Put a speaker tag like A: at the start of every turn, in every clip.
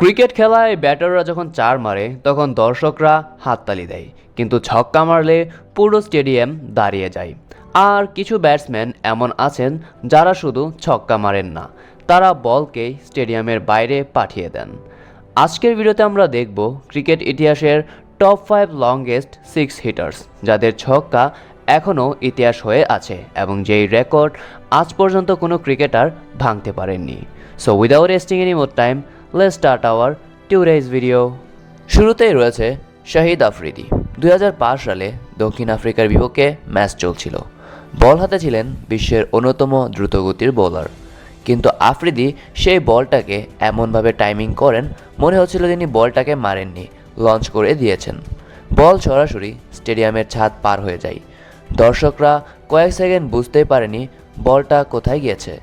A: Cricket খেলায় ব্যাটাররা যখন চার মারে তখন দর্শকরা হাততালি দেয়, কিন্তু ছক্কা মারলে পুরো স্টেডিয়াম দাঁড়িয়ে যায়। আর কিছু ব্যাটসম্যান এমন আছেন যারা শুধু ছক্কা মারেন না, তারা বলকে স্টেডিয়ামের বাইরে পাঠিয়ে দেন। আজকের ভিডিওতে আমরা দেখব ক্রিকেট ইতিহাসের টপ 5 লংগেস্ট সিক্স হিটার্স, যাদের ছক্কা এখনও ইতিহাস হয়ে আছে এবং যেই রেকর্ড আজ পর্যন্ত কোনো ক্রিকেটার ভাঙতে পারেননি। So without wasting any more time, let's start our today's video. শুরুতেই রয়েছে শাহিদ আফ্রিদি। 2005 সালে দক্ষিণ আফ্রিকার বিপক্ষে ম্যাচ চলছিল। বল হাতে ছিলেন বিশ্বের অন্যতম দ্রুতগতির বোলার, কিন্তু আফ্রিদি সেই বলটাকে এমনভাবে টাইমিং করেন মনে হচ্ছিল তিনি বলটাকে মারেননি, লঞ্চ করে দিয়েছেন। বল সরাসরি স্টেডিয়ামের ছাদ পার হয়ে যায়। দর্শকরা কয়েক সেকেন্ড বুঝতেই পারেনি বলটা কোথায় গিয়েছে।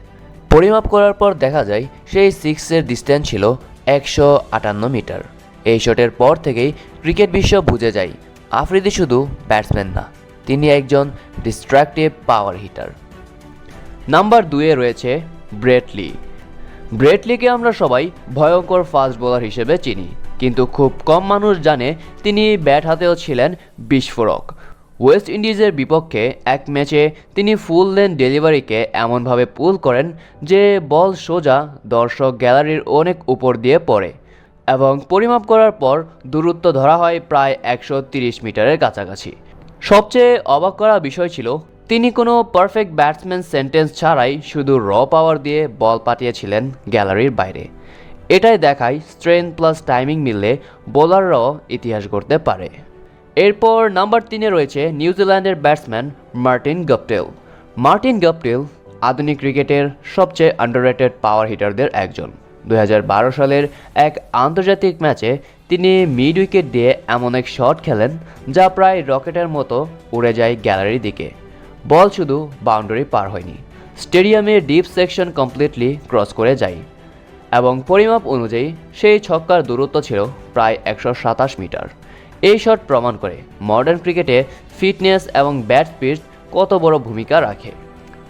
A: পরিমাপ করার পর দেখা যায় সেই সিক্সের ডিস্টেন্স ছিল 158 মিটার। এই শটের পর থেকেই ক্রিকেট বিশ্ব বুঝে যায় আফ্রিদি শুধু ব্যাটসম্যান না, তিনি একজন ডিস্ট্রাকটিভ পাওয়ার হিটার। নাম্বার 2-এ রয়েছে ব্রেট লি। ব্রেট লিকে আমরা সবাই ভয়ঙ্কর ফাস্ট বোলার হিসেবে চিনি, কিন্তু খুব কম মানুষ জানে তিনি ব্যাট হাতেও ছিলেন বিস্ফোরক। ওয়েস্ট ইন্ডিজের বিপক্ষে এক ম্যাচে তিনি ফুল লেন্থ ডেলিভারিকে এমনভাবে পুল করেন যে বল সোজা দর্শক গ্যালারির অনেক উপর দিয়ে পড়ে, এবং পরিমাপ করার পর দূরত্ব ধরা হয় প্রায় 130 মিটারের কাছাকাছি। সবচেয়ে অবাক করা বিষয় ছিল তিনি কোনো পারফেক্ট ব্যাটসম্যান সেন্টেন্স ছাড়াই শুধু র পাওয়ার দিয়ে বল পাঠিয়েছিলেন গ্যালারির বাইরে। এটাই দেখায় স্ট্রেংথ প্লাস টাইমিং মিললে বোলাররাও ইতিহাস গড়তে পারে। এরপর নাম্বার 3-এ রয়েছে নিউজিল্যান্ডের batsman Martin Guptill. Martin Guptill আধুনিক ক্রিকেটের সবচেয়ে আন্ডাররেটেড পাওয়ার হিটারদের একজন। 2012 সালের এক আন্তর্জাতিক ম্যাচে তিনি মিড উইকেট দিয়ে এমন এক শট খেলেন যা প্রায় রকেটের মতো উড়ে যায় গ্যালারির দিকে। বল শুধু বাউন্ডারি পার হয়নি, স্টেডিয়ামের ডিপ সেকশন কমপ্লিটলি ক্রস করে যায়, এবং পরিমাপ অনুযায়ী সেই ছক্কার দূরত্ব ছিল প্রায় 127 মিটার। এই শট প্রমাণ করে মডার্ন ক্রিকেটে ফিটনেস এবং ব্যাট স্পিড কত বড় ভূমিকা রাখে।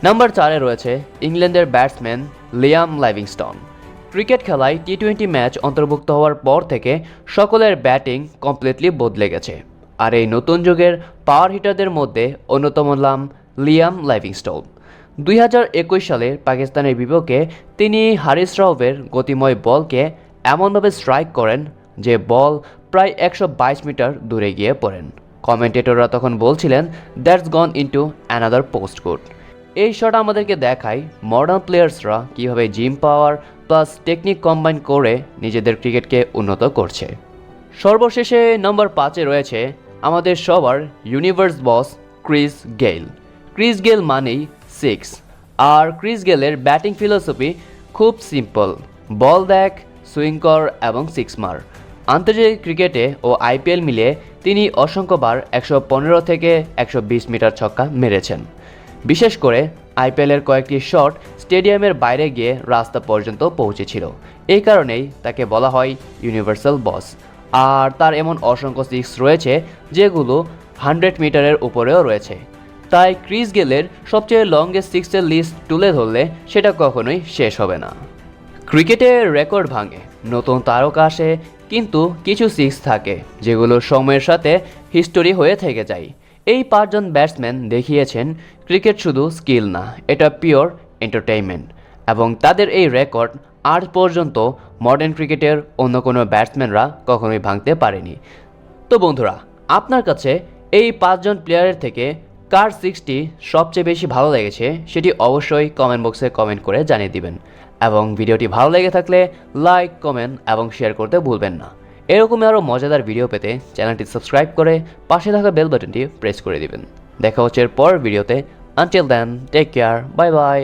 A: নাম্বার 4-এ রয়েছে ইংল্যান্ডের ব্যাটসম্যান লিয়াম লিভিংস্টোন। ক্রিকেট খেলায় টি-20 ম্যাচ অন্তর্ভুক্ত হওয়ার পর থেকে সকলের ব্যাটিং কমপ্লিটলি বদলে গেছে, আর এই নতুন যুগের পাওয়ার হিটারদের মধ্যে অন্যতম নাম লিয়াম লিভিংস্টোন। 2021 সালে পাকিস্তানের বিপক্ষে তিনি হারিস রাউফের গতিময় বলকে এমনভাবে স্ট্রাইক করেন যে বল প্রায় 122 মিটার দূরে গিয়ে পড়েন। কমেন্টেটররা তখন বলছিলেন, that's gone into another post code. এই শট আমাদেরকে দেখায় মডার্ন প্লেয়ার্সরা কীভাবে gym power plus technique combine করে নিজেদের ক্রিকেটকে উন্নত করছে। সর্বশেষে নাম্বার 5-এ রয়েছে আমাদের সবার ইউনিভার্স বস ক্রিস গেইল। ক্রিস গেইল মানেই সিক্স, আর ক্রিস গেলের ব্যাটিং ফিলোসফি খুব সিম্পল, বল দেখ, সুইং কর এবং সিক্স মার। আন্তর্জাতিক ক্রিকেটে ও আইপিএল মিলিয়ে তিনি অসংখ্যবার 115 থেকে 120 মিটার ছক্কা মেরেছেন। বিশেষ করে আইপিএলের কয়েকটি শট স্টেডিয়ামের বাইরে গিয়ে রাস্তা পর্যন্ত পৌঁছেছিল। এই কারণেই তাকে বলা হয় ইউনিভার্সাল বস। আর তার এমন অসংখ্য সিক্স রয়েছে যেগুলো 100 মিটারের উপরেও রয়েছে। তাই ক্রিস গেলের সবচেয়ে লংগেস্ট সিক্সের লিস্ট তুলে ধরলে সেটা কখনোই শেষ হবে না। ক্রিকেটের রেকর্ড ভাঙে, নতুন তারকা আসে, কিন্তু কিছু সিক্স থাকে যেগুলো সময়ের সাথে হিস্টোরি হয়ে থেকে যায়। এই 5 জন ব্যাটসম্যান দেখিয়েছেন ক্রিকেট শুধু স্কিল না, এটা পিওর এন্টারটেইনমেন্ট, এবং তাদের এই রেকর্ড আজ পর্যন্ত মডার্ন ক্রিকেটের অন্য কোনো ব্যাটসম্যানরা কখনোই ভাঙতে পারেনি। তো বন্ধুরা, আপনার কাছে এই 5 জন প্লেয়ারের থেকে কার সিক্সটি সবচেয়ে বেশি ভালো লেগেছে সেটি অবশ্যই কমেন্ট বক্সে কমেন্ট করে জানিয়ে দিবেন, এবং ভিডিওটি ভালো লেগে থাকলে লাইক, কমেন্ট এবং শেয়ার করতে ভুলবেন না। এরকমই আরও মজাদার ভিডিও পেতে চ্যানেলটি সাবস্ক্রাইব করে পাশে থাকা বেল বাটনটি প্রেস করে দিবেন। দেখা হচ্ছে এর পরের ভিডিওতে। Until then, take care, bye by.